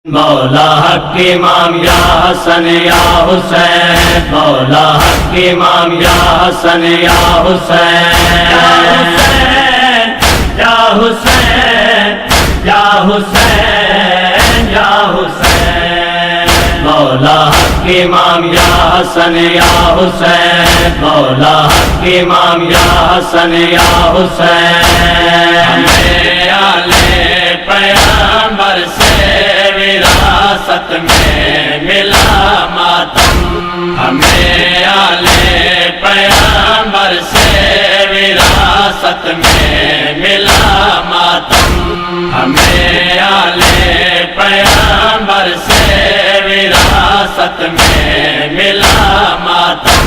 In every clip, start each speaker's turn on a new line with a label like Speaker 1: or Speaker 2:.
Speaker 1: مولا حق امام یا حسن یا حسین، مولا حق امام یا حسن یا حسین، یا حسین یا حسین یا حسین، مولا حق امام یا حسن یا حسین، مولا حق امام یا حسن یا حسین، ہمیں آلے پیغمبر سے وراثت میں ملا ماتم، ہمیں آلے پیغمبر سے وراثت میں ملا ماتم، ہمیں آلے پیغمبر سے وراثت میں ملا ماتم،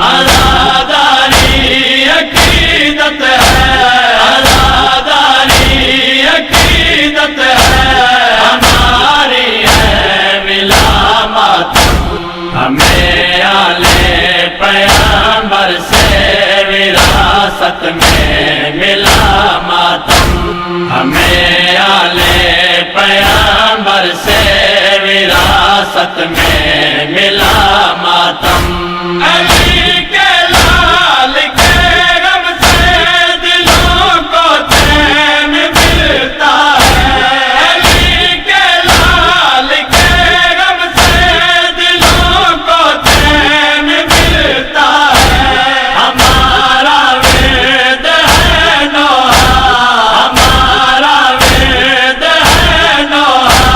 Speaker 1: عزاداری عقیدت ہے، عزاداری عقیدت ہے، ہماری ہے ملا ماتم، ہمیں آلے پیغمبر سے وراثت میں ملا ماتم، ہمیں آلے پیغمبر سے وراثت میں ملا ماتم، علی کے لال کے غم سے دلوں کو چین ملتا ہے، علی کے لال کے غم سے دلوں کو چین ملتا ہے، ہمارا ورد ہے نوحہ، ہمارا ورد ہے نوحہ،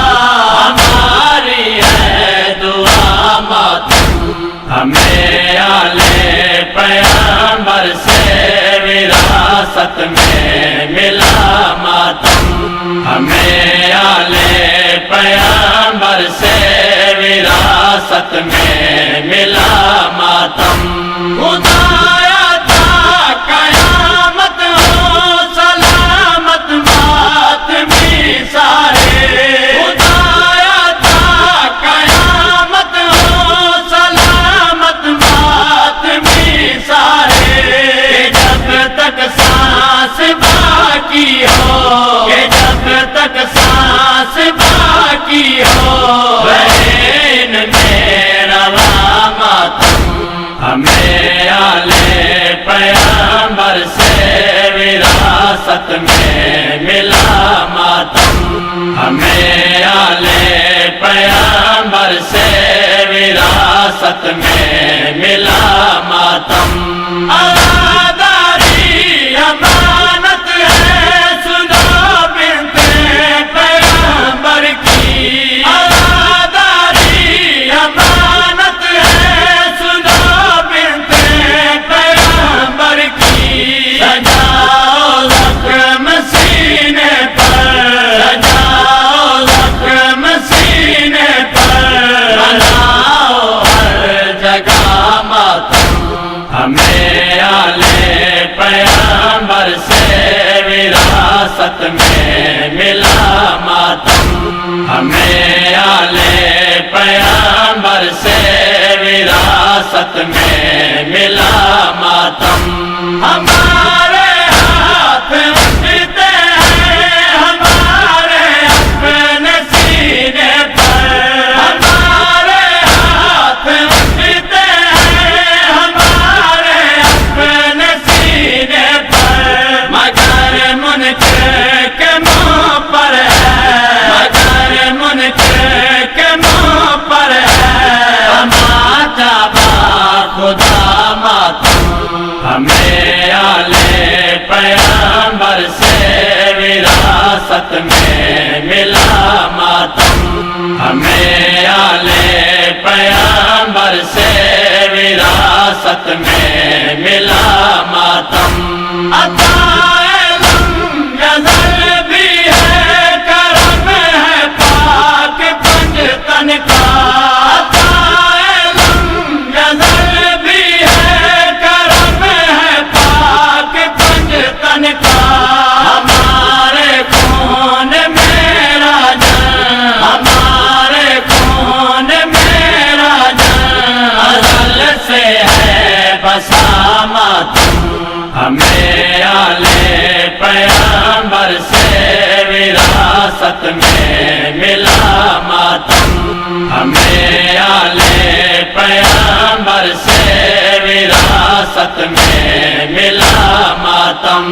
Speaker 1: ہماری ہے دعا ماتم، ہمیں آلے پیغمبر سے وراثت میں ملا ماتم، ہمیں آلے پیغمبر سے وراثت میں ملا ماتم، خدایا تا قیامت ہو سلامت ماتمی سارے، خدایا تا قیامت ہو سلامت ماتمی سارے، کہ جب تک سانس باقی ہو، کہ جب تک سانس باقی ہو، بین میں رواں ماتم، ہمیں آلے پیغمبر سے وراثت میں ملا ماتم، ہمیں آلے پیغمبر سے وراثت میں ملا ماتم، عزاداری امانت ہے سنو بنت پیغمبر کی، عزاداری امانت ہے سنو بنت پیغمبر کی، سجاؤ زخم سینے پر، سجاؤ زخم سینے پر، مناؤ ہر جگہ ماتم، ہمیں آلے پیغمبر سے وراثت میں ملا ماتم، ہمیں آلے پیغمبر سے وراثت میں ملا ماتم، ہمارے ہاتھ اٹھتے ہیں ہمارے اپنے سینے پر، ہمارے ہاتھ اٹھتے ہیں ہمارے اپنے سینے پر، مگر منکر کے منہ پر ہے، مگر منکر کے منہ پر ہے، تماچا با خدا ماتم، ہمیں آلے پیغمبر سے وراثت میں ملا ماتم، ہمیں آلے پیغمبر سے وراثت میں ملا ماتم، عطائے لم یزل بھی ہے کرم ہے پاک پنجتن کا، عطائے لم یزل بھی ہے کرم ہے پاک پنجتن کا، ہمارے خون میرا جان، ہمارے خون میرا جان، ازل سے ہے بسا ماتم، ہمیں رات میں ملا ماتم